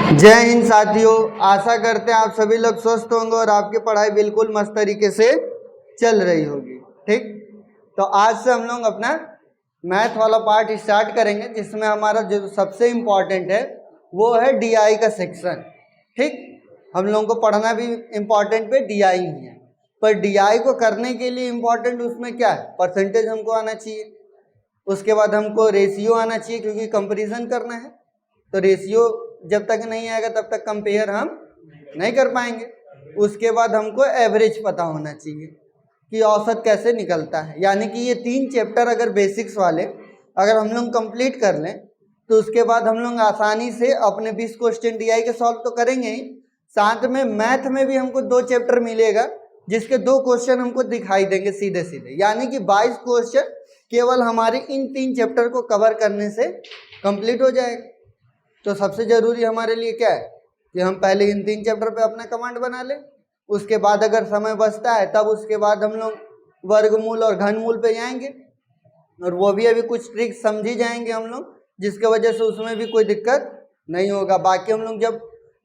जय हिंद साथियों, आशा करते हैं आप सभी लोग स्वस्थ होंगे और आपकी पढ़ाई बिल्कुल मस्त तरीके से चल रही होगी। ठीक, तो आज से हम लोग अपना मैथ वाला पार्ट स्टार्ट करेंगे, जिसमें हमारा जो सबसे इम्पॉर्टेंट है वो है डीआई का सेक्शन। ठीक, हम लोगों को पढ़ना भी इम्पॉर्टेंट पे डीआई ही है, पर डीआई को करने के लिए इम्पॉर्टेंट उसमें क्या है, परसेंटेज हमको आना चाहिए। उसके बाद हमको रेशियो आना चाहिए, क्योंकि कंपैरिजन करना है। तो रेशियो जब तक नहीं आएगा तब तक कंपेयर हम नहीं कर पाएंगे। उसके बाद हमको एवरेज पता होना चाहिए कि औसत कैसे निकलता है। यानी कि ये 3 चैप्टर अगर बेसिक्स वाले अगर हम लोग कंप्लीट कर लें तो उसके बाद हम लोग आसानी से अपने 20 क्वेश्चन डीआई के सॉल्व तो करेंगे ही, साथ में मैथ में भी हमको 2 चैप्टर मिलेगा, जिसके 2 क्वेश्चन हमको दिखाई देंगे सीधे सीधे। यानी कि 22 क्वेश्चन केवल हमारे इन 3 चैप्टर को कवर करने से कंप्लीट हो जाएगा। तो सबसे ज़रूरी हमारे लिए क्या है कि हम पहले इन 3 चैप्टर पे अपना कमांड बना लें। उसके बाद अगर समय बचता है तब उसके बाद हम लोग वर्गमूल और घनमूल पे जाएंगे, और वो भी अभी कुछ ट्रिक्स समझी जाएंगे हम लोग, जिसके वजह से उसमें भी कोई दिक्कत नहीं होगा। बाकी हम लोग जब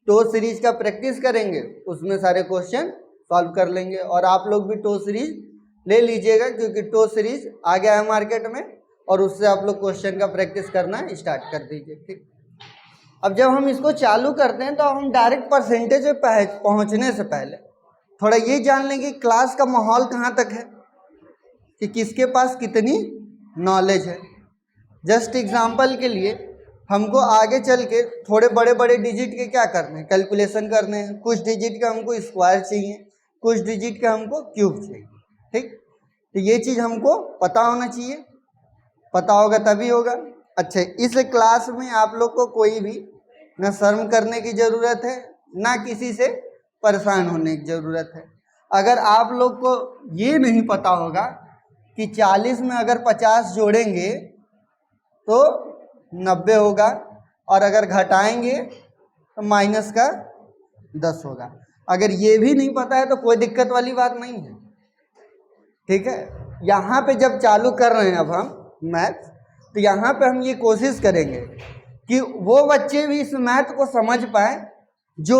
टो सीरीज का प्रैक्टिस करेंगे उसमें सारे क्वेश्चन सॉल्व कर लेंगे। और आप लोग भी टो सीरीज ले लीजिएगा, क्योंकि टो सीरीज आ गया है मार्केट में, और उससे आप लोग क्वेश्चन का प्रैक्टिस करना स्टार्ट कर दीजिए। ठीक, अब जब हम इसको चालू करते हैं तो हम डायरेक्ट परसेंटेज पे पहुंचने से पहले थोड़ा ये जान लें कि क्लास का माहौल कहाँ तक है, कि किसके पास कितनी नॉलेज है। जस्ट एग्जांपल के लिए हमको आगे चल के थोड़े बड़े बड़े डिजिट के क्या करने हैं, कैलकुलेशन करने हैं। कुछ डिजिट का हमको स्क्वायर चाहिए, कुछ डिजिट का हमको क्यूब चाहिए। ठीक, तो ये चीज़ हमको पता होना चाहिए, पता होगा तभी होगा। अच्छा, इस क्लास में आप लोग को कोई भी ना शर्म करने की ज़रूरत है, ना किसी से परेशान होने की ज़रूरत है। अगर आप लोग को ये नहीं पता होगा कि 40 में अगर 50 जोड़ेंगे तो 90 होगा, और अगर घटाएंगे तो माइनस का 10 होगा, अगर ये भी नहीं पता है तो कोई दिक्कत वाली बात नहीं है। ठीक है, यहाँ पे जब चालू कर रहे हैं अब हम मैथ, तो यहाँ पे हम ये कोशिश करेंगे कि वो बच्चे भी इस मैथ को समझ पाए जो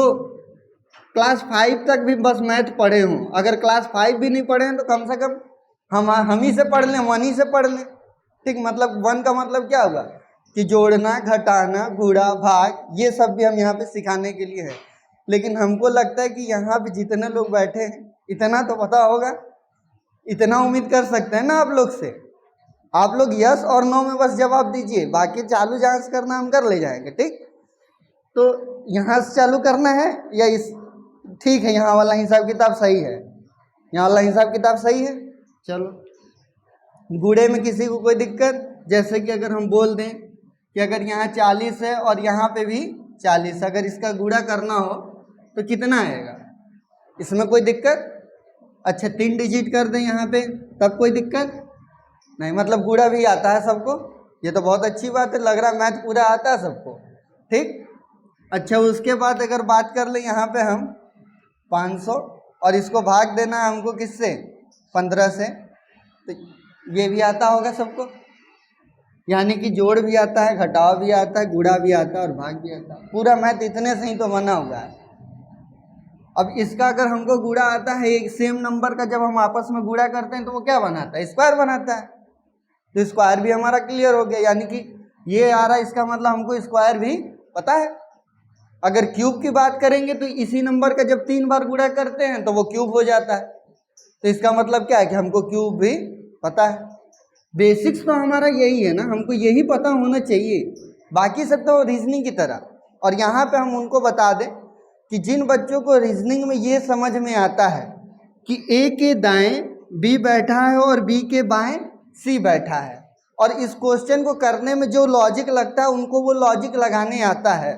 क्लास 5 तक भी बस मैथ पढ़े हों। अगर क्लास 5 भी नहीं पढ़े हैं तो कम से कम हम ही से पढ़ लें, 1 ही से पढ़ लें। ठीक, मतलब 1 का मतलब क्या होगा कि जोड़ना, घटाना, गुणा, भाग, ये सब भी हम यहाँ पे सिखाने के लिए है। लेकिन हमको लगता है कि यहाँ पे जितने लोग बैठे हैं इतना तो पता होगा, इतना उम्मीद कर सकते हैं ना आप लोग से। आप लोग यस और नो में बस जवाब दीजिए, बाकी चालू जांच करना हम कर ले जाएंगे। ठीक, तो यहाँ से चालू करना है या इस, ठीक है, यहाँ वाला हिसाब किताब सही है, यहाँ वाला हिसाब किताब सही है। चलो, गुणे में किसी को कोई दिक्कत, जैसे कि अगर हम बोल दें कि अगर यहाँ 40 है और यहाँ पे भी 40, अगर इसका गुणा करना हो तो कितना आएगा, इसमें कोई दिक्कत। अच्छा, 3 डिजिट कर दें यहाँ पे तब कोई दिक्कत नहीं, मतलब गुणा भी आता है सबको, ये तो बहुत अच्छी बात है। लग रहा है मैथ पूरा आता है सबको। ठीक, अच्छा, उसके बाद अगर बात कर लें यहाँ पे हम 500, और इसको भाग देना है हमको किससे, 15 से, तो ये भी आता होगा सबको। यानी कि जोड़ भी आता है, घटाव भी आता है, गुणा भी आता है और भाग भी आता है। पूरा मैथ इतने से ही तो बना हुआ है। अब इसका अगर हमको गुणा आता है, एक सेम नंबर का जब हम आपस में गुणा करते हैं तो वो क्या बनाता है, स्क्वायर बनाता है। तो स्क्वायर भी हमारा क्लियर हो गया, यानी कि ये आ रहा है, इसका मतलब हमको स्क्वायर भी पता है। अगर क्यूब की बात करेंगे तो इसी नंबर का जब 3 बार गुणा करते हैं तो वो क्यूब हो जाता है। तो इसका मतलब क्या है कि हमको क्यूब भी पता है। बेसिक्स तो हमारा यही है ना, हमको यही पता होना चाहिए, बाकी सब तो रीजनिंग की तरह। और यहाँ पे हम उनको बता दें कि जिन बच्चों को रीजनिंग में ये समझ में आता है कि ए के दाएं बी बैठा है और बी के बाएं सी बैठा है, और इस क्वेश्चन को करने में जो लॉजिक लगता है उनको वो लॉजिक लगाने आता है।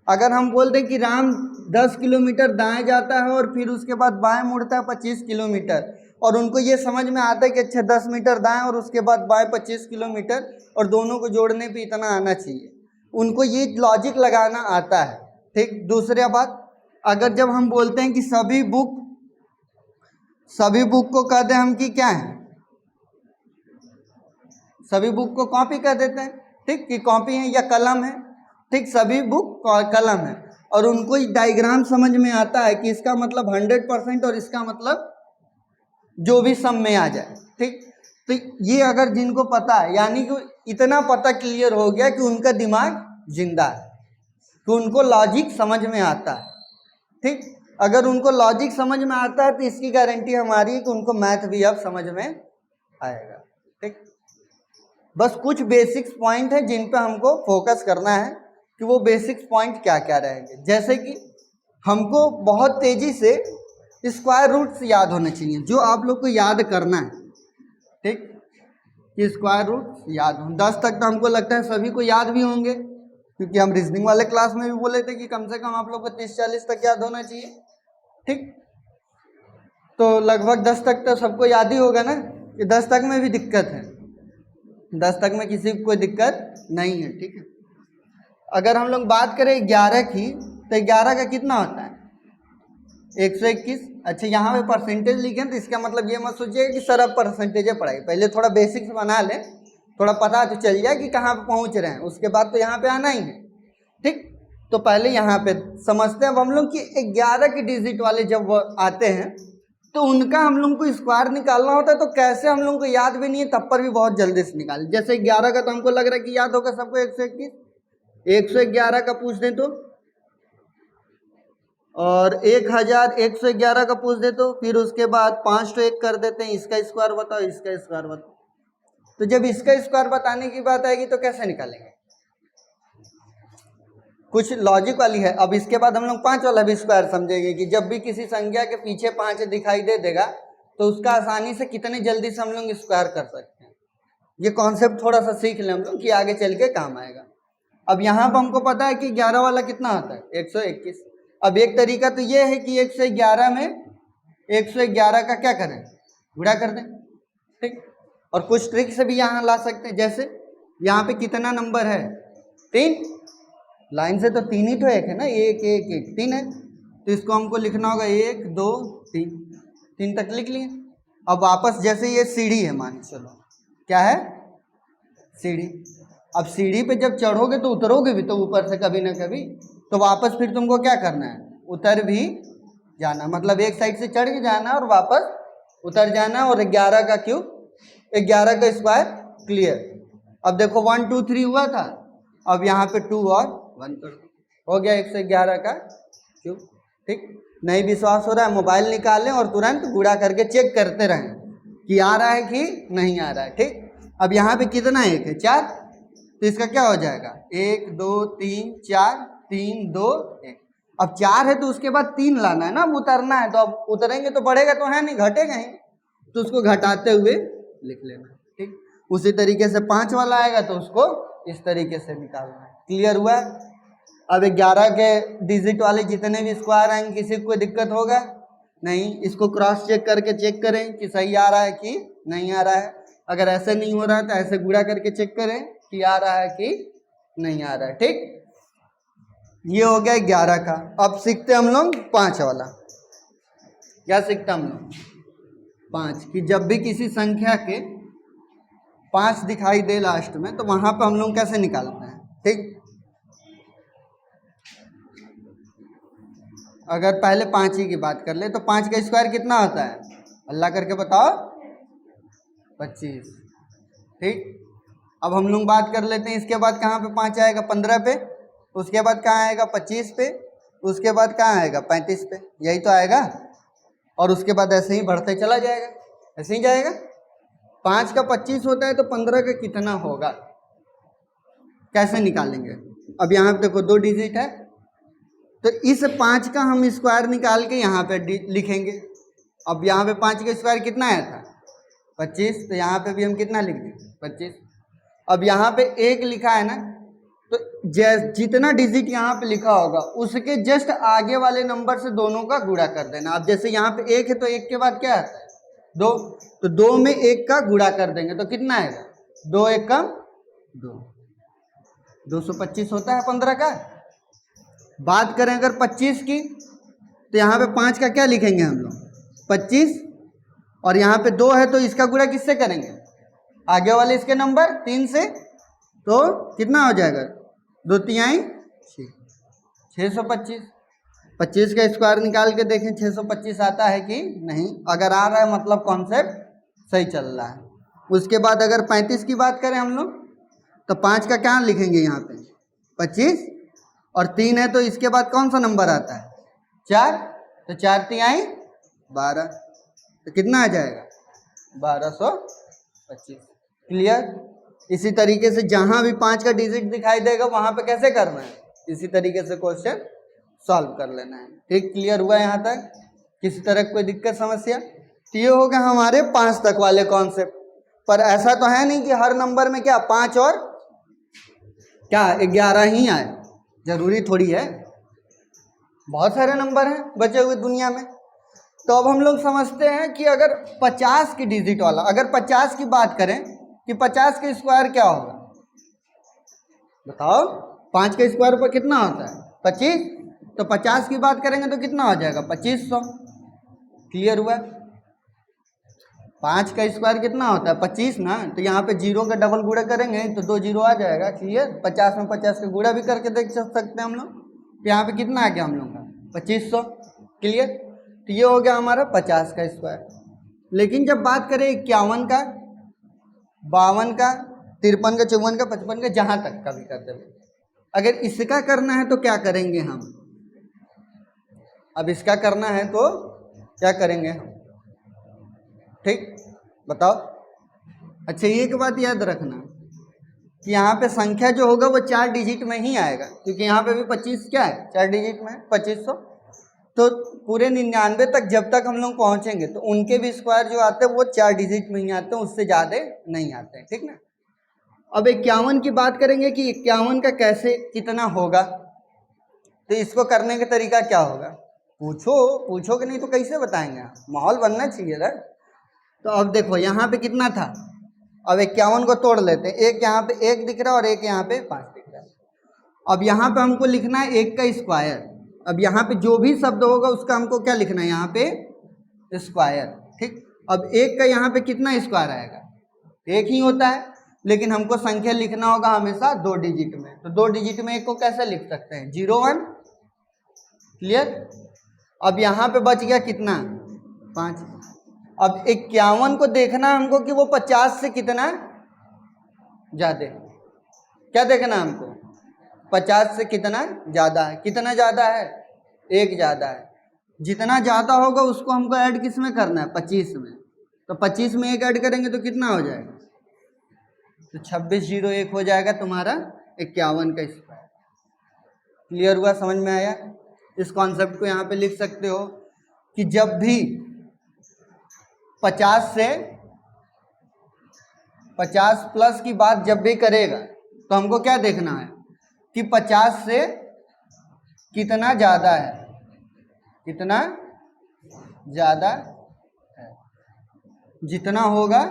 अगर हम बोल दें कि राम 10 किलोमीटर दाएं जाता है और फिर उसके बाद बाएं मुड़ता है 25 किलोमीटर, और उनको ये समझ में आता है कि अच्छा 10 मीटर दाएं और उसके बाद बाएं 25 किलोमीटर, और दोनों को जोड़ने पे इतना आना चाहिए, उनको ये लॉजिक लगाना आता है। ठीक, दूसरी बात, अगर जब हम बोलते हैं कि सभी बुक को कह दें हम कि क्या है, सभी बुक को कॉपी कर देते हैं। ठीक, कि कॉपी है या कलम है, ठीक, सभी बुक कलम है, और उनको डायग्राम समझ में आता है कि इसका मतलब 100% और इसका मतलब जो भी सम में आ जाए। ठीक, तो ये अगर जिनको पता है, यानी कि इतना पता क्लियर हो गया कि उनका दिमाग जिंदा है, कि उनको लॉजिक समझ में आता है। ठीक, अगर उनको लॉजिक समझ में आता है तो इसकी गारंटी हमारी है कि उनको मैथ भी अब समझ में आएगा। ठीक, बस कुछ बेसिक्स पॉइंट है जिन पे हमको फोकस करना है कि वो बेसिक्स पॉइंट क्या क्या रहेंगे। जैसे कि हमको बहुत तेजी से स्क्वायर रूट्स याद होने चाहिए, जो आप लोग को याद करना है। ठीक, कि स्क्वायर रूट्स याद हो, 10 तक तो हमको लगता है सभी को याद भी होंगे, क्योंकि हम रीजनिंग वाले क्लास में भी बोले थे कि कम से कम आप लोग को 30-40 तक याद होना चाहिए। ठीक, तो लगभग 10 तक तो सबको याद ही होगा ना, कि 10 तक में भी दिक्कत है, 10 तक में किसी को कोई दिक्कत नहीं है। ठीक है, अगर हम लोग बात करें 11 की, तो 11 का कितना होता है 121। अच्छा, यहाँ पे परसेंटेज लिखें तो इसका मतलब ये मत सोचिए कि सर अब परसेंटेज पढ़ाई, पहले थोड़ा बेसिक्स बना लें, थोड़ा पता तो चल जाए कि कहाँ पे पहुँच रहे हैं, उसके बाद तो यहाँ पे आना ही है। ठीक, तो पहले यहाँ पे समझते हैं अब हम लोग कि 11 की डिजिट वाले जब आते हैं तो उनका हम लोग को स्क्वायर निकालना होता है, तो कैसे हम लोग को याद भी नहीं है तब पर भी बहुत जल्दी से निकाल। जैसे 11 का तो हमको लग रहा है कि याद होगा सबको 121, 111 का पूछ दें तो, और 1111 का पूछ दे तो फिर उसके बाद 5 तो 1 कर देते हैं, इसका स्क्वायर बताओ, इसका स्क्वायर बताओ। तो जब इसका स्क्वायर बताने की बात आएगी तो कैसे निकालेंगे, कुछ लॉजिक वाली है। अब इसके बाद हम लोग 5 वाला भी स्क्वायर समझेंगे कि जब भी किसी संख्या के पीछे 5 दिखाई दे देगा तो उसका आसानी से कितने जल्दी से हम लोग स्क्वायर कर सकते हैं। ये कॉन्सेप्ट थोड़ा सा सीख लें हम लोग कि आगे चल के काम आएगा। अब यहाँ पर हमको पता है कि 11 वाला कितना आता है 121। अब एक तरीका तो ये है कि 111 में 111 का क्या करें, गुणा कर दें। ठीक, और कुछ ट्रिक से भी यहाँ ला सकते हैं, जैसे यहाँ पे कितना नंबर है 3, लाइन से तो 3 ही तो एक है ना, 1 1 1 3 है, तो इसको हमको लिखना होगा 1 2 3, 3 तक लिख लिए। अब वापस जैसे ये सीढ़ी है, मान चलो क्या है सीढ़ी, अब सीढ़ी पे जब चढ़ोगे तो उतरोगे भी तो ऊपर से कभी ना कभी, तो वापस फिर तुमको क्या करना है, उतर भी जाना, मतलब एक साइड से चढ़ के जाना और वापस उतर जाना, और 11 का क्यूब 11 का स्क्वायर क्लियर। अब देखो 1 2 3 हुआ था, अब यहाँ पे 2 और 1 कर दो, हो गया 111 का क्यूब। ठीक, नहीं विश्वास हो रहा है मोबाइल निकालें और तुरंत गुणा करके चेक करते रहें कि आ रहा है कि नहीं आ रहा है। ठीक, अब यहाँ पे कितना एक है 4, तो इसका क्या हो जाएगा 1 2 3 4 3 2 1। अब 4 है तो उसके बाद 3 लाना है ना, अब उतरना है, तो अब उतरेंगे तो बढ़ेगा तो है नहीं, घटेगा ही, तो उसको घटाते हुए लिख लेना। ठीक, उसी तरीके से 5 वाला आएगा तो उसको इस तरीके से निकालना है। क्लियर हुआ। अब 11 के डिजिट वाले जितने भी स्क्वायर आएंगे किसी को कोई दिक्कत होगा नहीं, इसको क्रॉस चेक करके चेक करें कि सही आ रहा है कि नहीं आ रहा है। अगर ऐसे नहीं हो रहा है तो ऐसे गुणा करके चेक करें कि आ रहा है कि नहीं आ रहा है। ठीक, ये हो गया 11 का। अब सीखते हम लोग 5 वाला। क्या सीखते हम लोग 5, कि जब भी किसी संख्या के 5 दिखाई दे लास्ट में तो वहां पर हम लोग कैसे निकालते हैं। ठीक, अगर पहले 5 ही की बात कर ले तो 5 का स्क्वायर कितना होता है, अल्लाह करके बताओ 25। ठीक, अब हम लोग बात कर लेते हैं इसके बाद कहाँ पे 5 आएगा 15 पे, उसके बाद कहाँ आएगा 25 पे, उसके बाद कहाँ आएगा 35 पे, यही तो आएगा। और उसके बाद ऐसे ही बढ़ते चला जाएगा, ऐसे ही जाएगा। 5 का 25 होता है तो 15 का कितना होगा, कैसे निकालेंगे। अब यहाँ पे देखो 2 डिजिट है, तो इस 5 का हम स्क्वायर निकाल के यहाँ पे लिखेंगे। अब यहाँ पे 5 का स्क्वायर कितना आया था 25, तो यहाँ पे भी हम कितना लिख देंगे 25। अब यहाँ पे 1 लिखा है ना, तो जितना डिजिट यहाँ पे लिखा होगा उसके जस्ट आगे वाले नंबर से दोनों का गुणा कर देना। अब जैसे यहाँ पे 1 है तो 1 के बाद क्या आता है 2, तो 2 में 1 का गुणा कर देंगे तो कितना आएगा 2 1 का 2, 225 होता है 15 का। बात करें अगर 25 की तो यहाँ पे 5 का क्या लिखेंगे हम लोग 25, और यहाँ पे 2 है तो इसका गुणा किससे करेंगे, आगे वाले इसके नंबर 3 से, तो कितना हो जाएगा 2 तिहाई 625। 25 का स्क्वायर निकाल के देखें 625 आता है कि नहीं। अगर आ रहा है मतलब कॉन्सेप्ट सही चल रहा है। उसके बाद अगर 35 की बात करें हम लोग तो 5 का क्या लिखेंगे यहाँ पे 25 और 3 है तो इसके बाद कौन सा नंबर आता है 4, तो 4 तिहाई 12, तो कितना आ जाएगा 1225। क्लियर। इसी तरीके से जहाँ भी 5 का डिजिट दिखाई देगा वहाँ पे कैसे करना है, इसी तरीके से क्वेश्चन सॉल्व कर लेना है। ठीक, क्लियर हुआ यहाँ तक? किसी तरह कोई दिक्कत समस्या? तो ये हो गया हमारे 5 तक वाले कॉन्सेप्ट। पर ऐसा तो है नहीं कि हर नंबर में क्या 5 और क्या 11 ही आए, जरूरी थोड़ी है, बहुत सारे नंबर हैं बचे हुए दुनिया में। तो अब हम लोग समझते हैं कि अगर 50 की डिजिट वाला, अगर 50 की बात करें कि 50 का स्क्वायर क्या होगा बताओ। 5 का स्क्वायर पर कितना होता है 25, तो 50 की बात करेंगे तो कितना हो जाएगा 2500। क्लियर हुआ? 5 का स्क्वायर कितना होता है 25 ना, तो यहाँ पे 0 का डबल गुणा करेंगे तो 2 0 आ जाएगा। क्लियर। 50 में 50 का गुणा भी करके देख सकते हैं हम लोग। तो यहाँ पे कितना आ गया हम लोग का 2500। क्लियर। तो ये हो गया हमारा 50 का स्क्वायर। लेकिन जब बात करें 51 का, 52 का, 53 का, 54 का, 55 का, जहाँ तक का भी कर देंगे, अगर इसका करना है तो क्या करेंगे हम? अब इसका करना है तो क्या करेंगे हम? ठीक, बताओ। अच्छा, एक बात याद रखना कि यहाँ पे संख्या जो होगा वो 4 डिजिट में ही आएगा, क्योंकि यहाँ पे भी 25 क्या है 4 डिजिट में है 2500। तो पूरे 99 तक जब तक हम लोग पहुँचेंगे तो उनके भी स्क्वायर जो आते हैं वो 4 डिजिट में ही आते हैं, उससे ज़्यादा नहीं आते हैं। ठीक ना। अब 51 की बात करेंगे कि 51 का कैसे कितना होगा, तो इसको करने का तरीका क्या होगा? पूछोगे नहीं तो कैसे बताएंगे? माहौल बनना चाहिए ना। तो अब देखो यहाँ पे कितना था, अब 51 को तोड़ लेते हैं। एक यहाँ पे 1 दिख रहा है और एक यहाँ पे 5 दिख रहा है। अब यहाँ पे हमको लिखना है 1 का स्क्वायर। अब यहाँ पे जो भी शब्द होगा उसका हमको क्या लिखना है यहाँ पे स्क्वायर। ठीक। अब 1 का यहाँ पे कितना स्क्वायर आएगा 1 ही होता है, लेकिन हमको संख्या लिखना होगा हमेशा 2 डिजिट में। तो 2 डिजिट में 1 को कैसे लिख सकते हैं 0 1। क्लियर। अब यहाँ पे बच गया कितना 5। अब 51 को देखना हमको कि वो 50 से कितना ज़्यादा, क्या देखना हमको 50 से कितना ज़्यादा है। कितना ज़्यादा है 1 ज़्यादा है। जितना ज़्यादा होगा उसको हमको ऐड किस में करना है 25 में। तो 25 में 1 ऐड करेंगे तो कितना हो जाएगा, तो 2601 हो जाएगा तुम्हारा 51 का स्क्वायर। क्लियर हुआ? समझ में आया? इस कॉन्सेप्ट को यहाँ पे लिख सकते हो कि जब भी 50 से 50 प्लस की बात जब भी करेगा तो हमको क्या देखना है कि 50 से कितना ज़्यादा है, कितना ज़्यादा है। जितना होगा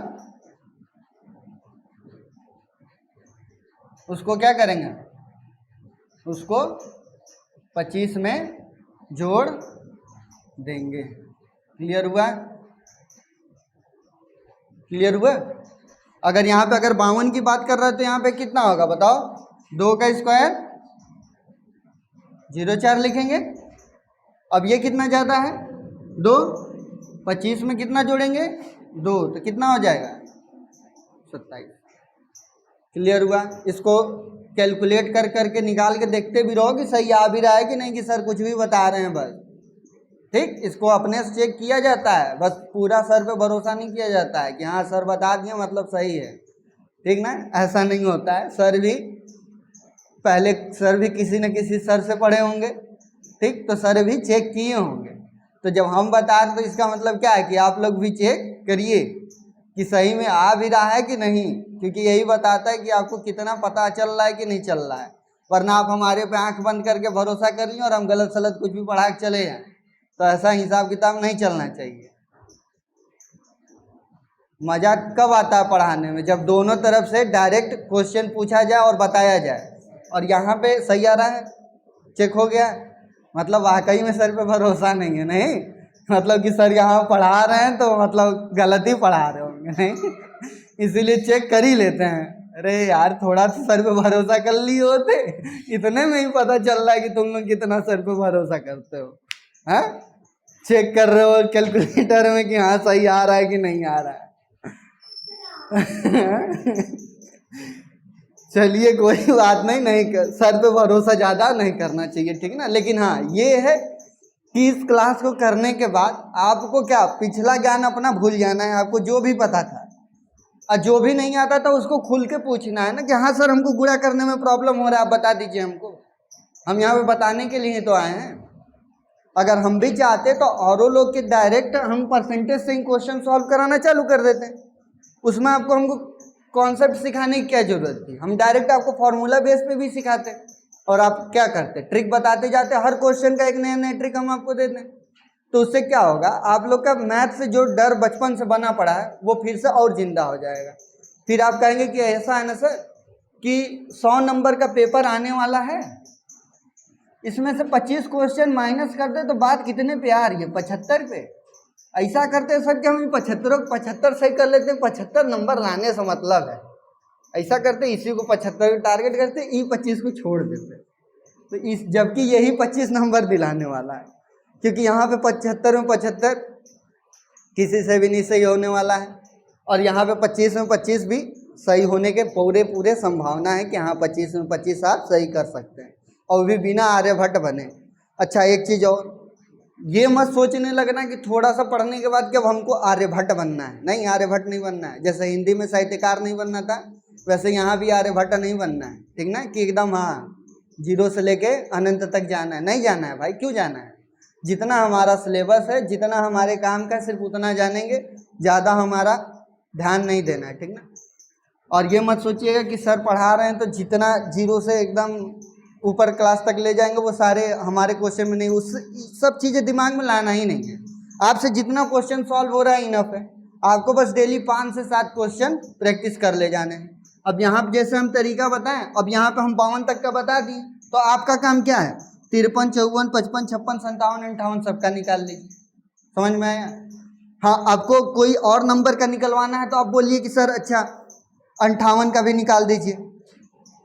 उसको क्या करेंगे, उसको 25 में जोड़ देंगे। क्लियर हुआ? क्लियर हुआ? अगर यहाँ पे अगर 52 की बात कर रहे हो तो यहाँ पे कितना होगा बताओ 2 का स्क्वायर 04 लिखेंगे। अब ये कितना ज़्यादा है 2, 25 में कितना जोड़ेंगे 2, तो कितना हो जाएगा 27। क्लियर हुआ? इसको कैलकुलेट कर करके निकाल के देखते भी रहो कि सही आ भी रहा है कि नहीं, कि सर कुछ भी बता रहे हैं बस। ठीक, इसको अपने से चेक किया जाता है, बस पूरा सर पे भरोसा नहीं किया जाता है कि हाँ सर बता दिए मतलब सही है। ठीक ना, ऐसा नहीं होता है। सर भी किसी न किसी सर से पढ़े होंगे। ठीक, तो सर भी चेक किए होंगे। तो जब हम बता रहे तो इसका मतलब क्या है कि आप लोग भी चेक करिए कि सही में आ भी रहा है कि नहीं, क्योंकि यही बताता है कि आपको कितना पता चल रहा है कि नहीं चल रहा है। वरना आप हमारे पे आंख बंद करके भरोसा कर लिए और हम गलत सलत कुछ भी पढ़ा के चले जाएं, तो ऐसा हिसाब किताब नहीं चलना चाहिए। मजा कब आता है पढ़ाने में, जब दोनों तरफ से डायरेक्ट क्वेश्चन पूछा जाए और बताया जाए। और यहाँ पे सही आ रहा है, चेक हो गया, मतलब वाकई में सर पे भरोसा नहीं है। नहीं मतलब कि सर यहाँ पढ़ा रहे हैं तो मतलब गलत ही पढ़ा रहे होंगे, नहीं इसीलिए चेक कर ही लेते हैं, अरे यार थोड़ा तो सर पे भरोसा कर लिए होते, इतने में ही पता चल रहा है कि तुम लोग कितना सर पे भरोसा करते हो। हाँ, चेक कर रहे हो कैलकुलेटर में कि हाँ सही आ रहा है कि नहीं आ रहा है। चलिए कोई बात नहीं, सर पे भरोसा ज़्यादा नहीं करना चाहिए, ठीक ना। लेकिन हाँ ये है कि इस क्लास को करने के बाद आपको क्या पिछला ज्ञान अपना भूल जाना है, आपको जो भी पता था और जो भी नहीं आता था उसको खुल के पूछना है ना कि हाँ सर हमको गुणा करने में प्रॉब्लम हो रहा है, आप बता दीजिए हमको। हम यहाँ पे बताने के लिए तो आए हैं। अगर हम भी चाहते तो औरों लोग के डायरेक्ट हम परसेंटेज से ही क्वेश्चन सॉल्व कराना चालू कर देते हैं, उसमें आपको हमको कॉन्सेप्ट सिखाने की क्या जरूरत थी। हम डायरेक्ट आपको फॉर्मूला बेस पे भी सिखाते और आप क्या करते, ट्रिक बताते जाते, हर क्वेश्चन का एक नया नया ट्रिक हम आपको देते हैं। तो उससे क्या होगा, आप लोग का मैथ से जो डर बचपन से बना पड़ा है वो फिर से और जिंदा हो जाएगा। फिर आप कहेंगे कि ऐसा है ना सर कि 100 नंबर का पेपर आने वाला है, इसमें से 25 क्वेश्चन माइनस कर दे तो बात कितने पे आ रही है, 75 पे। ऐसा करते हैं सर कि हम 75 सही कर लेते हैं, 75 नंबर लाने से मतलब है। ऐसा करते इसी को 75 टारगेट करते, ई 25 को छोड़ देते। तो इस जबकि यही 25 नंबर दिलाने वाला है, क्योंकि यहाँ पे 75 में 75 किसी से भी नहीं सही होने वाला है, और यहाँ पे 25 में 25 भी सही होने के पूरे संभावना है कि हाँ 25 में 25 आप सही कर सकते हैं, और भी बिना आर्यभट्ट बने। अच्छा एक चीज़ और, ये मत सोचने लगना कि थोड़ा सा पढ़ने के बाद कि अब हमको आर्यभट्ट बनना है। नहीं, आर्यभट्ट नहीं बनना है। जैसे हिंदी में साहित्यकार नहीं बनना था, वैसे यहाँ भी आर्यभट्ट नहीं बनना है, ठीक ना, कि एकदम हाँ 0 से लेके अनंत तक जाना है। नहीं जाना है भाई, क्यों जाना है। जितना हमारा सिलेबस है, जितना हमारे काम का, सिर्फ उतना जानेंगे, ज़्यादा हमारा ध्यान नहीं देना है, ठीक ना। और ये मत सोचिएगा कि सर पढ़ा रहे हैं तो जितना 0 से एकदम ऊपर क्लास तक ले जाएंगे वो सारे हमारे क्वेश्चन में नहीं, उस सब चीज़ें दिमाग में लाना ही नहीं है। आपसे जितना क्वेश्चन सॉल्व हो रहा है इनफ है, आपको बस डेली 5 से 7 क्वेश्चन प्रैक्टिस कर ले जाने हैं। अब यहाँ पे जैसे हम तरीका बताएं, अब यहाँ पे हम 52 तक का बता दिए, तो आपका काम क्या है, 53, 54, 55, 56, 57, 58 सबका निकाल लीजिए। समझ में आया। हाँ, आपको कोई और नंबर का निकलवाना है तो आप बोलिए कि सर अच्छा 58 का भी निकाल दीजिए।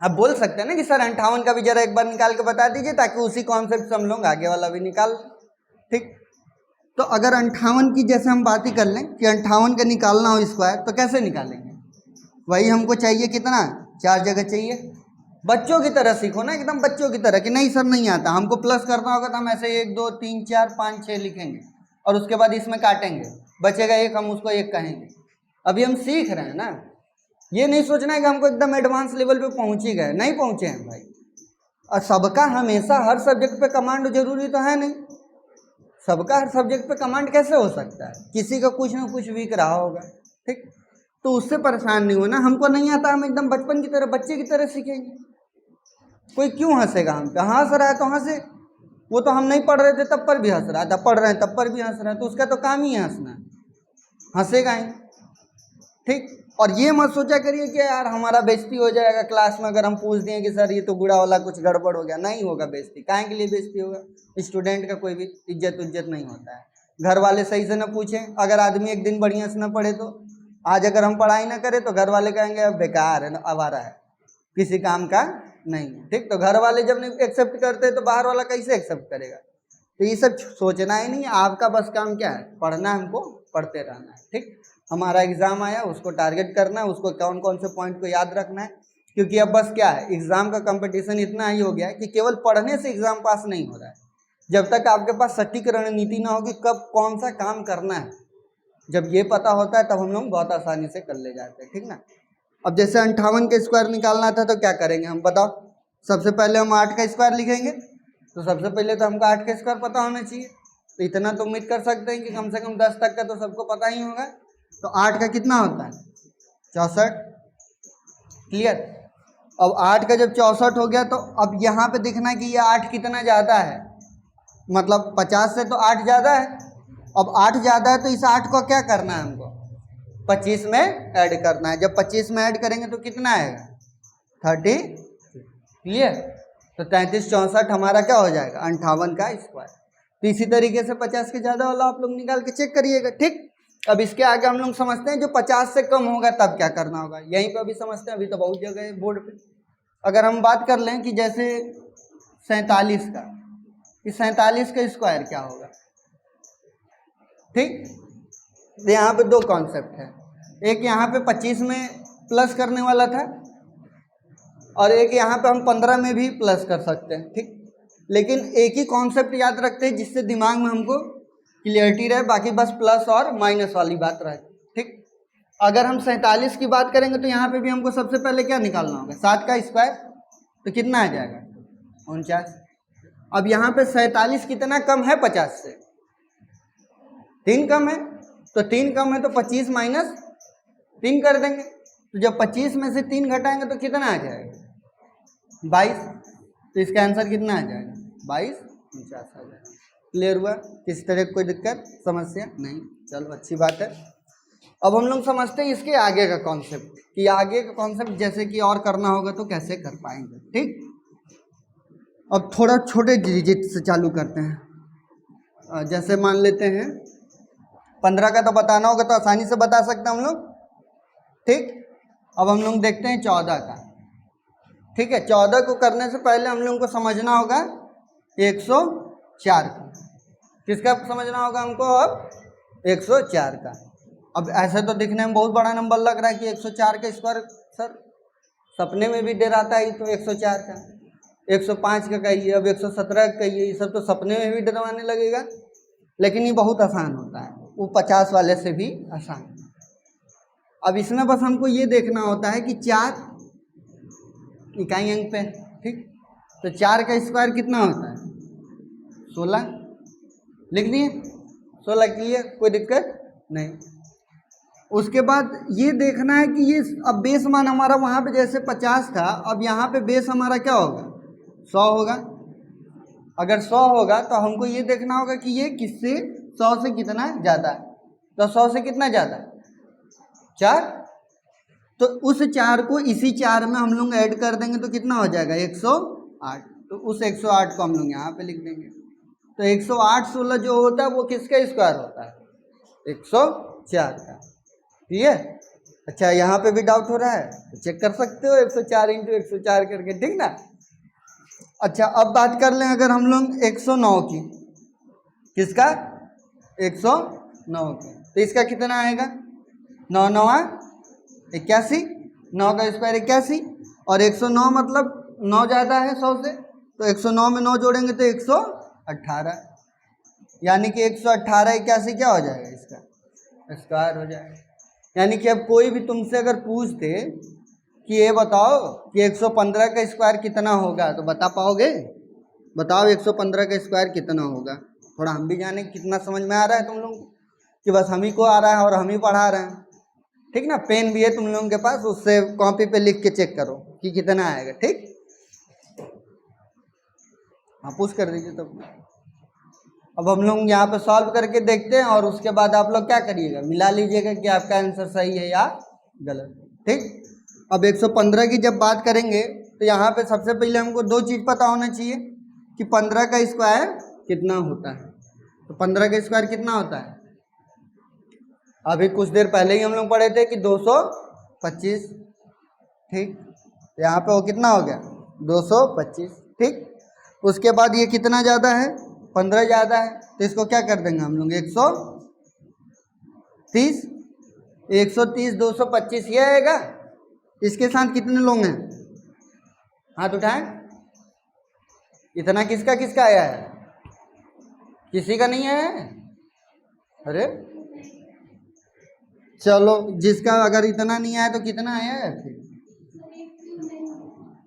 आप बोल सकते हैं ना कि सर 58 का भी जरा एक बार निकाल के बता दीजिए, ताकि उसी कॉन्सेप्ट से हम लोग आगे वाला भी निकाल, ठीक। तो अगर 58 की जैसे हम बात ही कर लें कि 58 का निकालना हो स्क्वायर, तो कैसे निकालेंगे। वही हमको चाहिए कितना, 4 जगह चाहिए। बच्चों की तरह सीखो ना, एकदम बच्चों की तरह कि नहीं सर नहीं आता हमको, प्लस करना होगा तो हम ऐसे 1 2 3 4 5 6 लिखेंगे और उसके बाद इसमें काटेंगे, बचेगा 1, हम उसको 1 कहेंगे। अभी हम सीख रहे हैं ना, ये नहीं सोचना है कि हमको एकदम एडवांस लेवल पे पहुंच ही गए, नहीं पहुंचे हैं भाई। और सबका हमेशा हर सब्जेक्ट पे कमांड जरूरी तो है नहीं, सबका हर सब्जेक्ट पे कमांड कैसे हो सकता है, किसी का कुछ ना कुछ वीक रहा होगा, ठीक। तो उससे परेशान नहीं होना, हमको नहीं आता हम एकदम बचपन की तरह बच्चे की तरह सीखेंगे। कोई क्यों हंसेगा हम पे, हंस रहा है तो हंसे, वो तो हम नहीं पढ़ रहे थे तब पर भी हंस रहा था, पढ़ रहे हैं तब पर भी हंस रहा है, तो उसका तो काम ही है हंसना, हंसेगा ही, ठीक। और ये मत सोचा करिए कि यार हमारा बेइज्जती हो जाएगा क्लास में अगर हम पूछ दिए कि सर ये तो गुड़ा वाला कुछ गड़बड़ हो गया। नहीं होगा बेइज्जती, काहे के लिए बेइज्जती होगा, स्टूडेंट का कोई भी इज्जत नहीं होता है। घर वाले सही से ना पूछें, अगर आदमी एक दिन बढ़िया से ना पढ़े तो आज अगर हम पढ़ाई ना करें तो घर वाले कहेंगे अब बेकार है, आवारा है, किसी काम का नहीं, ठीक। तो घर वाले जब नहीं एक्सेप्ट करते तो बाहर वाला कैसे एक्सेप्ट करेगा। तो ये सब सोचना ही नहीं, आपका बस काम क्या है, पढ़ना, हमको पढ़ते रहना है, ठीक। हमारा एग्ज़ाम आया, उसको टारगेट करना है, उसको कौन कौन से पॉइंट को याद रखना है, क्योंकि अब बस क्या है, एग्ज़ाम का कंपटीशन इतना ही हो गया है कि केवल पढ़ने से एग्ज़ाम पास नहीं हो रहा है। जब तक आपके पास सटीक रणनीति ना होगी कब कौन सा काम करना है, जब ये पता होता है तब हम लोग बहुत आसानी से कर ले जाते हैं, ठीक ना। अब जैसे 58 का स्क्वायर निकालना था तो क्या करेंगे हम, बताओ। सबसे पहले हम 8 का स्क्वायर लिखेंगे, तो सबसे पहले तो हमको 8 का स्क्वायर पता होना चाहिए। तो इतना तो उम्मीद कर सकते हैं कि कम से कम 10 तक का तो सबको पता ही होगा। तो 8 का कितना होता है, 64, क्लियर। अब 8 का जब 64 हो गया तो अब यहाँ पे देखना कि ये 8 कितना ज़्यादा है, मतलब 50 से तो 8 ज़्यादा है। अब 8 ज़्यादा है तो इस 8 को क्या करना है, हमको 25 में ऐड करना है। जब 25 में ऐड करेंगे तो कितना आएगा, 30, क्लियर। तो 33 64 हमारा क्या हो जाएगा, 58 का स्क्वायर। तो इसी तरीके से 50 के ज़्यादा वाला आप लोग निकाल के चेक करिएगा, ठीक। अब इसके आगे हम लोग समझते हैं जो 50 से कम होगा तब क्या करना होगा, यहीं पर अभी समझते हैं, अभी तो बहुत जगह है बोर्ड पे। अगर हम बात कर लें कि जैसे 47 का, इस 47 का स्क्वायर क्या होगा, ठीक। तो यहाँ पे दो कॉन्सेप्ट है, एक यहाँ पे 25 में प्लस करने वाला था और एक यहाँ पे हम 15 में भी प्लस कर सकते हैं, ठीक। लेकिन एक ही कॉन्सेप्ट याद रखते हैं जिससे दिमाग में हमको क्लियरिटी रहे, बाकी बस प्लस और माइनस वाली बात रहे, ठीक। अगर हम 47 की बात करेंगे तो यहाँ पे भी हमको सबसे पहले क्या निकालना होगा, 7 का स्क्वायर, तो कितना आ जाएगा 49। अब यहाँ पे 47 कितना कम है 50 से, 3 कम है, तो 3 कम है तो 25 माइनस 3 कर देंगे, तो जब 25 में से 3 घटाएंगे तो कितना आ जाएगा 22, तो इसका आंसर कितना आ जाएगा 22 49 आ जाएगा। क्लियर हुआ, किसी तरह कोई दिक्कत समस्या नहीं, चलो अच्छी बात है। अब हम लोग समझते हैं इसके आगे का कॉन्सेप्ट, कि आगे का कॉन्सेप्ट जैसे कि और करना होगा तो कैसे कर पाएंगे, ठीक। अब थोड़ा छोटे डिजिट से चालू करते हैं, जैसे मान लेते हैं 15 का तो बताना होगा तो आसानी से बता सकते हैं हम लोग, ठीक। अब हम लोग देखते हैं 14 का, ठीक है। 14 को करने से पहले हम लोग को समझना होगा 104 का, किसका समझना होगा हमको, अब 104 का। अब ऐसे तो दिखने में बहुत बड़ा नंबर लग रहा है कि 104 का स्क्वायर, सर सपने में भी डराता है तो 104 का, 105 का कहिए, अब 117 का कहिए, ये सब तो सपने में भी डरवाने लगेगा, लेकिन ये बहुत आसान होता है, वो 50 वाले से भी आसान। अब इसमें बस हमको ये देखना होता है कि 4 इकाई अंक पे, ठीक। तो 4 का स्क्वायर कितना होता है 16, लिख दिए 16, क्लियर, कोई दिक्कत नहीं। उसके बाद ये देखना है कि ये अब बेस मान हमारा वहाँ पे जैसे 50 था, अब यहाँ पे बेस हमारा क्या होगा 100 होगा। अगर 100 होगा तो हमको ये देखना होगा कि ये किससे 100 से कितना ज़्यादा है, तो 100 से कितना ज़्यादा 4, तो उस 4 को इसी 4 में हम लोग ऐड कर देंगे तो कितना हो जाएगा 108, तो उस 108 को हम लोग यहाँ पे लिख देंगे। तो 108 16 जो होता है वो किसका स्क्वायर होता है 104 का, ठीक है। अच्छा यहाँ पे भी डाउट हो रहा है तो चेक कर सकते हो 104 इंटू 104 करके, ठीक ना। अच्छा अब बात कर लें अगर हम लोग 109 की, किसका 109 की, तो इसका कितना आएगा 9 9 81, 9 का स्क्वायर 81, और 109 मतलब 9 ज़्यादा है 100 से, तो 109 में 9 जोड़ेंगे तो 118, यानी कि 118 81 क्या हो जाएगा इसका स्क्वायर हो जाएगा। यानी कि अब कोई भी तुमसे अगर पूछ दे कि ये बताओ कि 115 का स्क्वायर कितना होगा, तो बता पाओगे, बताओ 115 का स्क्वायर कितना होगा। थोड़ा हम भी जाने कितना समझ में आ रहा है तुम लोगों को, कि बस हम ही को आ रहा है और हम ही पढ़ा रहे हैं, ठीक ना। पेन भी है तुम लोगों के पास, उससे कॉपी पे लिख के चेक करो कि कितना आएगा, ठीक। हाँ पुश कर दीजिए तब। अब हम लोग यहाँ पे सॉल्व करके देखते हैं और उसके बाद आप लोग क्या करिएगा, मिला लीजिएगा कि आपका आंसर सही है या गलत, ठीक। अब 115 की जब बात करेंगे तो यहाँ पे सबसे पहले हमको दो चीज़ पता होना चाहिए कि 15 का स्क्वायर कितना होता है। तो 15 का स्क्वायर कितना होता है, अभी कुछ देर पहले ही हम लोग पढ़े थे कि 225, ठीक। तो यहाँ पे वो कितना हो गया 225, ठीक। उसके बाद ये कितना ज़्यादा है 15 ज़्यादा है, तो इसको क्या कर देंगे हम लोग 130, 130 225 ये आएगा। इसके साथ कितने लोग हैं, हाथ उठाएं। इतना किसका किसका आया है, किसी का नहीं आया है, अरे चलो जिसका अगर इतना नहीं आया तो कितना आया है फिर,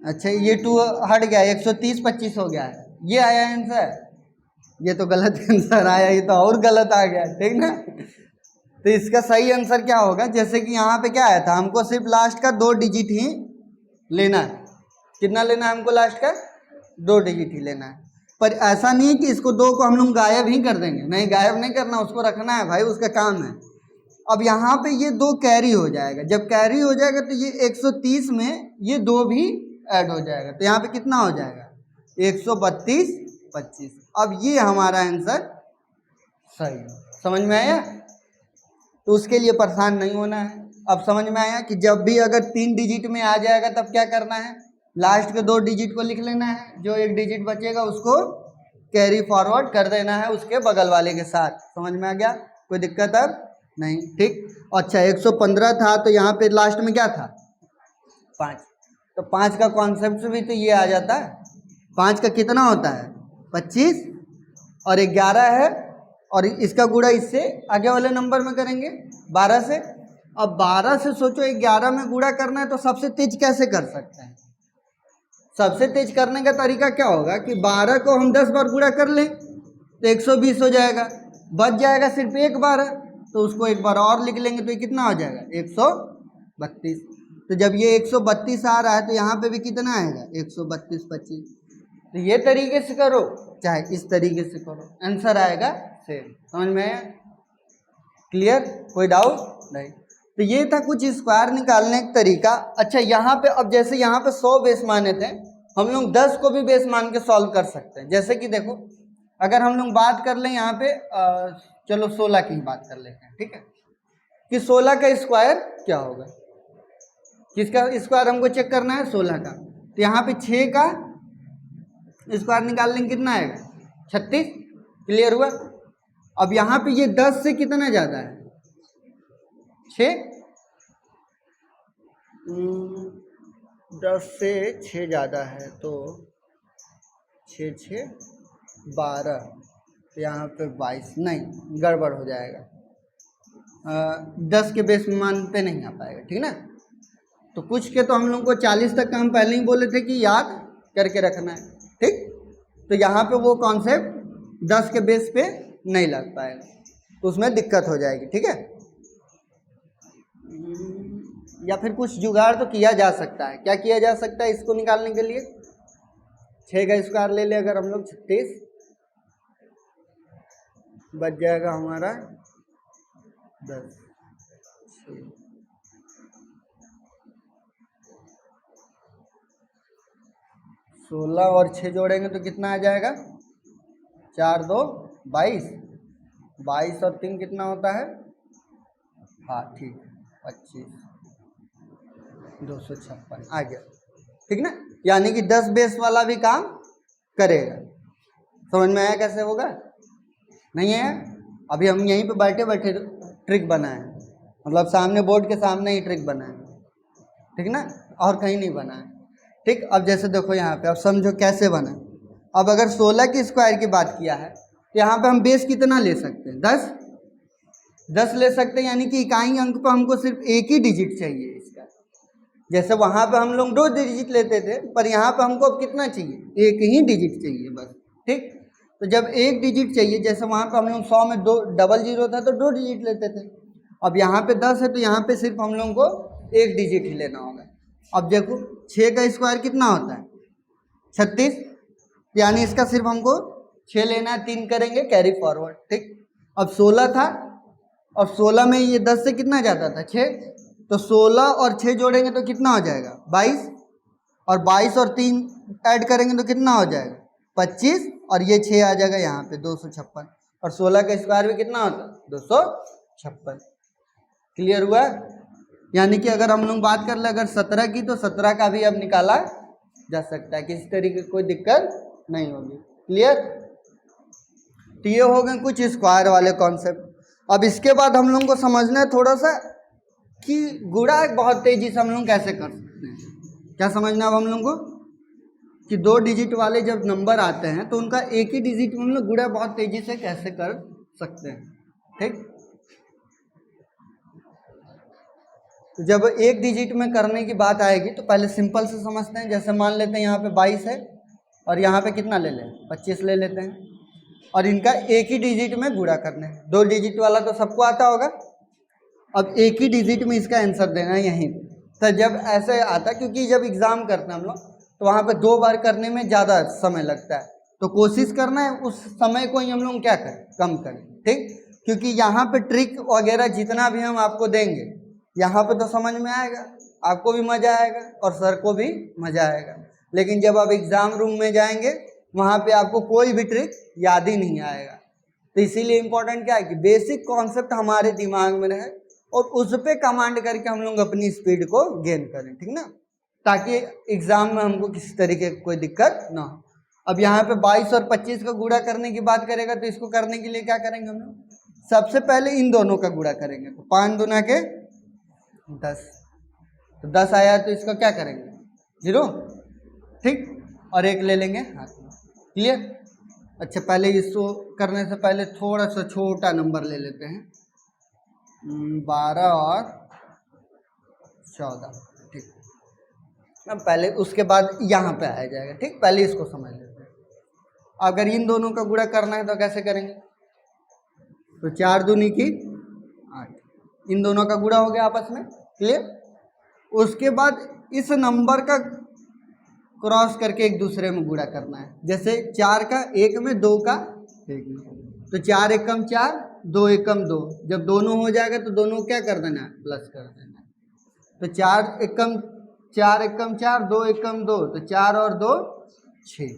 अच्छा ये 2 हट गया, 130 25 हो गया है, ये आया आंसर। ये तो गलत आंसर आया, ये तो और गलत आ गया, ठीक ना। तो इसका सही आंसर क्या होगा, जैसे कि यहाँ पे क्या आया था, हमको सिर्फ लास्ट का 2 डिजिट ही लेना है। कितना लेना है हमको, लास्ट का 2 डिजिट ही लेना है। पर ऐसा नहीं है कि इसको 2 को हम लोग गायब ही कर देंगे, नहीं गायब नहीं करना, उसको रखना है भाई, उसका काम है। अब यहाँ पे ये 2 कैरी हो जाएगा, जब कैरी हो जाएगा तो ये 130 में ये 2 भी ऐड हो जाएगा, तो यहाँ पे कितना हो जाएगा 132 25। अब ये हमारा आंसर सही है, समझ में आया। तो उसके लिए परेशान नहीं होना है। अब समझ में आया कि जब भी अगर 3 डिजिट में आ जाएगा तब क्या करना है, लास्ट के 2 डिजिट को लिख लेना है, जो 1 डिजिट बचेगा उसको कैरी फॉरवर्ड कर देना है उसके बगल वाले के साथ। समझ में आ गया, कोई दिक्कत अब नहीं, ठीक। अच्छा 115 था तो यहाँ पे लास्ट में क्या था 5, तो 5 का कॉन्सेप्ट भी तो ये आ जाता है। 5 का कितना होता है 25 और 11 है, और इसका गुणा इससे आगे वाले नंबर में करेंगे 12 से। अब 12 से सोचो 11 में गुणा करना है तो सबसे तेज कैसे कर सकते हैं। सबसे तेज करने का तरीका क्या होगा कि 12 को हम 10 बार गुणा कर लें तो 120 हो जाएगा, बच जाएगा सिर्फ एक 12, तो उसको एक बार और लिख लेंगे तो ये कितना हो जाएगा 132। तो जब ये 132 आ रहा है तो यहाँ पे भी कितना आएगा 132 25। तो ये तरीके से करो चाहे इस तरीके से करो, आंसर आएगा सेम। समझ में आया, क्लियर, कोई डाउट नहीं। तो ये था कुछ स्क्वायर निकालने का तरीका। अच्छा यहाँ पे अब जैसे यहाँ पे 100 बेस माने थे, हम लोग 10 को भी बेस मान के सॉल्व कर सकते हैं। जैसे कि देखो अगर हम लोग बात कर लें यहाँ पे चलो 16 की ही बात कर लेते हैं, ठीक है, कि 16 का स्क्वायर क्या होगा। किसका स्क्वायर हमको चेक करना है 16 का। तो यहाँ पे 6 का स्क्वायर निकाल लेंगे कितना आएगा 36, क्लियर हुआ। अब यहाँ पे ये 10 से कितना ज़्यादा है 6, 10 से 6 ज़्यादा है तो 6 6 12, तो यहाँ पे 22 नहीं गड़बड़ हो जाएगा, 10 के बेस मान पे नहीं आ पाएगा, ठीक ना। तो कुछ के तो हम लोग को 40 तक का हम पहले ही बोले थे कि याद करके रखना है, ठीक। तो यहाँ पे वो कॉन्सेप्ट 10 के बेस पे नहीं लग पाएगा, तो उसमें दिक्कत हो जाएगी, ठीक है। या फिर कुछ जुगाड़ तो किया जा सकता है। क्या किया जा सकता है इसको निकालने के लिए, 6 का स्क्वायर ले ले अगर हम लोग 36, बच जाएगा हमारा 10, 16 और 6 जोड़ेंगे तो कितना आ जाएगा 4 2 22, 22 और 3 कितना होता है, हाँ ठीक 25, 256 आ गया, ठीक ना। यानी कि 10 बेस वाला भी काम करेगा। समझ में आया कैसे होगा, नहीं है। अभी हम यहीं पे बैठे बैठे ट्रिक बनाए, मतलब सामने बोर्ड के सामने ही ट्रिक बनाए, ठीक ना, और कहीं नहीं बनाए, ठीक। अब जैसे देखो यहाँ पे अब समझो कैसे बना। अब अगर 16 की स्क्वायर की बात किया है तो यहाँ पे हम बेस कितना ले सकते हैं 10 ले सकते हैं, यानी कि इकाई अंक पर हमको सिर्फ एक ही डिजिट चाहिए इसका। जैसे वहाँ पे हम लोग 2 डिजिट लेते थे, पर यहाँ पे हमको अब कितना चाहिए, एक ही डिजिट चाहिए बस, ठीक। तो जब एक डिजिट चाहिए, जैसे वहाँ पे हम लोग 100 में 2 डबल 0 था तो 2 डिजिट लेते थे। अब यहाँ पे 10 है तो यहाँ पे सिर्फ हम लोग को एक डिजिट ही लेना होगा। अब देखो 6 का स्क्वायर कितना होता है 36, यानी इसका सिर्फ हमको 6 लेना है, 3 करेंगे कैरी फॉरवर्ड, ठीक। अब 16 था और 16 में ये 10 से कितना जाता था 6, तो 16 और 6 जोड़ेंगे तो कितना हो जाएगा 22, और 22 और 3 ऐड करेंगे तो कितना हो जाएगा 25, और ये 6 आ जाएगा यहाँ पे 256, और 16 का स्क्वायर भी कितना होता है 256, क्लियर हुआ। यानी कि अगर हम लोग बात कर ले अगर 17 की, तो 17 का भी अब निकाला जा सकता है, किसी तरीके की कोई दिक्कत नहीं होगी, क्लियर। तो ये हो गए कुछ स्क्वायर वाले कॉन्सेप्ट। अब इसके बाद हम लोग को समझना है थोड़ा सा कि गुणा बहुत तेजी से हम लोग कैसे कर सकते हैं। क्या समझना अब हम लोग को कि 2 डिजिट वाले जब नंबर आते हैं तो उनका एक ही डिजिट में हम लोग गुणा बहुत तेजी से कैसे कर सकते हैं, ठीक। तो जब एक डिजिट में करने की बात आएगी तो पहले सिंपल से समझते हैं। जैसे मान लेते हैं यहाँ पे 22 है और यहाँ पे कितना ले लें 25 ले लेते हैं, और इनका एक ही डिजिट में गुणा करना है। 2 डिजिट वाला तो सबको आता होगा, अब एक ही डिजिट में इसका आंसर देना है यहीं। तो जब ऐसे आता, क्योंकि जब एग्ज़ाम करते हैं हम लोग तो वहाँ पे 2 बार करने में ज़्यादा समय लगता है, तो कोशिश करना है उस समय को ही हम लोग क्या करें कम करें, ठीक। क्योंकि यहाँ पे ट्रिक वगैरह जितना भी हम आपको देंगे यहाँ पे तो समझ में आएगा, आपको भी मज़ा आएगा और सर को भी मज़ा आएगा, लेकिन जब आप एग्ज़ाम रूम में जाएंगे वहाँ पे आपको कोई भी ट्रिक याद ही नहीं आएगा, तो इसीलिए इंपॉर्टेंट क्या है कि बेसिक कॉन्सेप्ट हमारे दिमाग में रहे और उस पे कमांड करके हम लोग अपनी स्पीड को गेन करें, ठीक ना, ताकि एग्जाम में हमको किसी तरीके की कोई दिक्कत ना हो। अब यहाँ पे 22 और 25 का गुणा करने की बात करेगा तो इसको करने के लिए क्या करेंगे हम लोग, सबसे पहले इन दोनों का गुणा करेंगे। तो 5 दूना के 10, तो 10 आया तो इसका क्या करेंगे 0, ठीक, और 1 ले लेंगे हाथ में। क्लियर? अच्छा, पहले इसको करने से पहले थोड़ा सा छोटा नंबर ले लेते हैं, 12 और 14, ठीक। अब पहले उसके बाद यहाँ पे आ जाएगा, ठीक, पहले इसको समझ लेते हैं। अगर इन दोनों का गुणा करना है तो कैसे करेंगे, तो 4 दूनी की 8, इन दोनों का गुणा हो गया आपस में। क्लियर? उसके बाद इस नंबर का क्रॉस करके एक दूसरे में गुणा करना है, जैसे 4 का 1 में, 2 का 1 में, तो 4 एकम 4, 2 एकम 2, जब दोनों हो जाएगा तो दोनों क्या कर देना है, प्लस कर देना है। तो 4 एकम 4, 2 एकम 2, तो 4 और 2 6,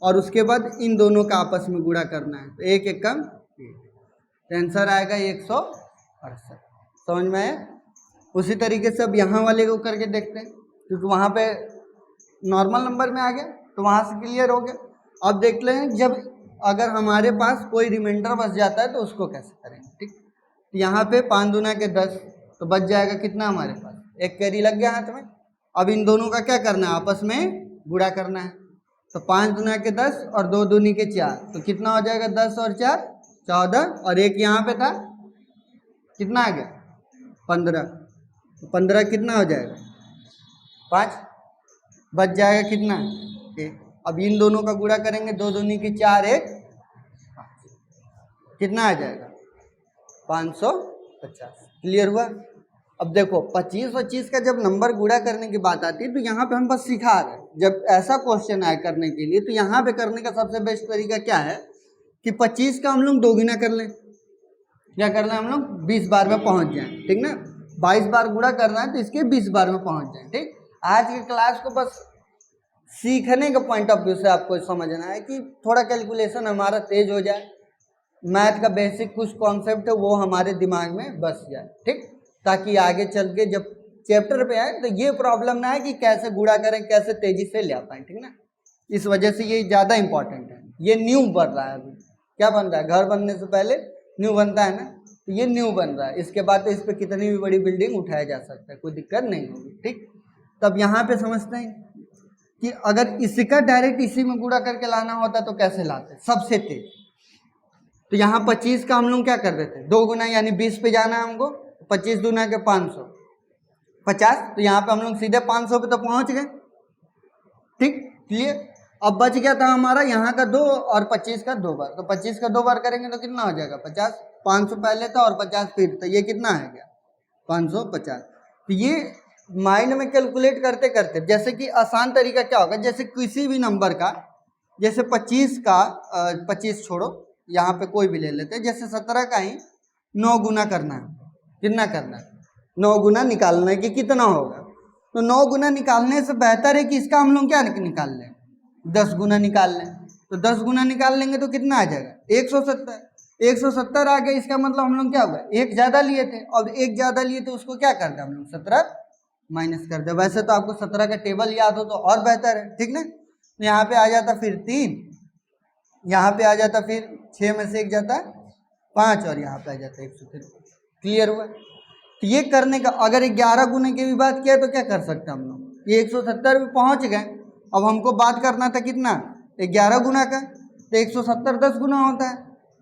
और उसके बाद इन दोनों का आपस में गुणा करना है, तो 1 एकम 1, तो आंसर आएगा 168। समझ में आया? उसी तरीके से अब यहाँ वाले को करके देखते हैं, क्योंकि वहाँ पे नॉर्मल नंबर में आ गया तो वहाँ से क्लियर हो गया। अब देख लें जब अगर हमारे पास कोई रिमाइंडर बच जाता है तो उसको कैसे करेंगे, ठीक। तो यहाँ पे 5 दूना के 10, तो बच जाएगा कितना हमारे पास, 1 कैरी लग गया हाथ में। अब इन दोनों का क्या करना है, आपस में गुणा करना है। तो 5 दूना के 10 और 2 दूनी के 4, तो कितना हो जाएगा, 10 और 4 14, और 1 यहाँ पे था, कितना आ गया 15, तो 15 कितना हो जाएगा 5, बच जाएगा कितना 1। अब इन दोनों का गुणा करेंगे, 2 दूनी की 4, 1 कितना आ जाएगा 550। क्लियर हुआ? अब देखो 25 का जब नंबर गुणा करने की बात आती है तो यहाँ पे हम बस सिखा रहे हैं, जब ऐसा क्वेश्चन आए करने के लिए तो यहाँ पे करने का सबसे बेस्ट तरीका क्या है कि 25 का हम लोग 2 गुना कर लें, क्या करना है हम लोग 20 बार में पहुँच जाएं, ठीक ना। 22 बार गुणा करना है तो इसके 20 बार में पहुँच जाएं, ठीक। आज के क्लास को बस सीखने के पॉइंट ऑफ व्यू से आपको समझना है कि थोड़ा कैलकुलेशन हमारा तेज हो जाए, मैथ का बेसिक कुछ कॉन्सेप्ट है वो हमारे दिमाग में बस जाए, ठीक, ताकि आगे चल के जब चैप्टर पे आए तो ये प्रॉब्लम ना है कि कैसे गुणा करें, कैसे तेजी से ले पाएँ, ठीक ना। इस वजह से ये ज़्यादा इंपॉर्टेंट है। ये न्यू बन रहा है, अभी क्या बन रहा है, घर बनने से पहले न्यू बनता है ना, तो ये न्यू बन रहा है। इसके बाद तो इस पर कितनी भी बड़ी बिल्डिंग उठाया जा सकता है, कोई दिक्कत नहीं होगी, ठीक। तब यहाँ पे समझते हैं कि अगर इसका डायरेक्ट इसी में गुणा करके लाना होता तो कैसे लाते सबसे तेज। तो यहाँ 25 का हम लोग क्या कर देते, 2 गुना, यानी 20 पे जाना है हमको, 25 दूना के 500 50, तो यहाँ पे हम लोग सीधे 500 पे तो पहुँच गए, ठीक। क्लियर? अब बच गया था हमारा यहाँ का 2 और 25 का 2 बार, तो 25 का 2 बार करेंगे तो कितना हो जाएगा 50, 500 पहले था और 50 फिर, तो ये कितना है गया 550। तो ये माइंड में कैलकुलेट करते करते, जैसे कि आसान तरीका क्या होगा, जैसे किसी भी नंबर का, जैसे 25 का 25 छोड़ो, यहाँ पे कोई भी ले लेते हैं, जैसे 17 का ही 9 गुना करना है, कितना करना है 9 गुना निकालना है कि कितना होगा, तो 9 गुना निकालने से बेहतर है कि इसका हम लोग क्या निकाल लें 10 गुना निकाल लें। तो 10 गुना निकाल लेंगे तो कितना आ जाएगा 170, 170 आ गया, इसका मतलब हम लोग क्या होगा एक ज़्यादा लिए थे, और एक ज़्यादा लिए थे उसको क्या कर दे हम लोग 17 माइनस कर दे। वैसे तो आपको 17 का टेबल याद हो तो और बेहतर है, ठीक ना। तो यहाँ पे आ जाता फिर 3, यहाँ पे आ जाता फिर 6 में से 1 जाता 5, और यहाँ पे आ जाता 103। क्लियर हुआ? तो ये करने का, अगर 11 गुने की भी बात किया तो क्या कर सकते हैं हम लोग, ये 170 पे पहुँच गए। अब हमको बात करना था कितना 11 गुना का, तो 170 10 गुना होता है,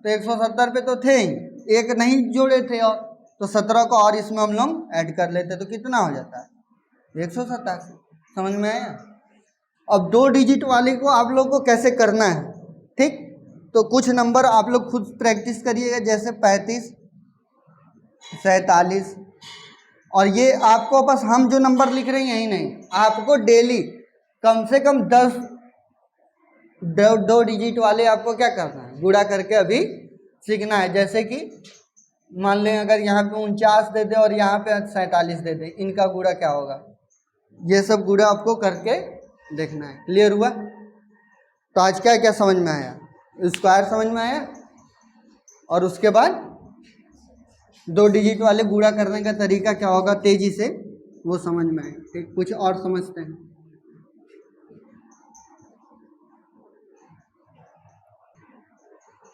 तो 170 पे तो थे ही, एक नहीं जोड़े थे, और तो 17 को और इसमें हम लोग ऐड कर लेते तो कितना हो जाता है 187। समझ में आया? अब 2 डिजिट वाले को आप लोग को कैसे करना है, ठीक, तो कुछ नंबर आप लोग खुद प्रैक्टिस करिएगा, जैसे 35 47, और ये आपको बस हम जो नंबर लिख रहे हैं यही नहीं, आपको डेली कम से कम 2 डिजिट वाले आपको क्या करना है, गुणा करके अभी सीखना है। जैसे कि मान लें अगर यहाँ पे 49 दे दे और यहाँ पे 47 दे दे, इनका गुणा क्या होगा, ये सब गुणा आपको करके देखना है। क्लियर हुआ? तो आज क्या क्या समझ में आया, स्क्वायर समझ में आया, और उसके बाद 2 डिजिट वाले गुणा करने का तरीका क्या होगा तेजी से वो समझ में आए। ठीक, कुछ और समझते हैं।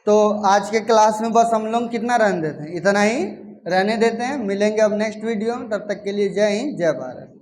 तो आज के क्लास में बस हम लोग कितना रहने देते हैं, इतना ही रहने देते हैं। मिलेंगे अब नेक्स्ट वीडियो में, तब तक के लिए जय हिंद जय भारत।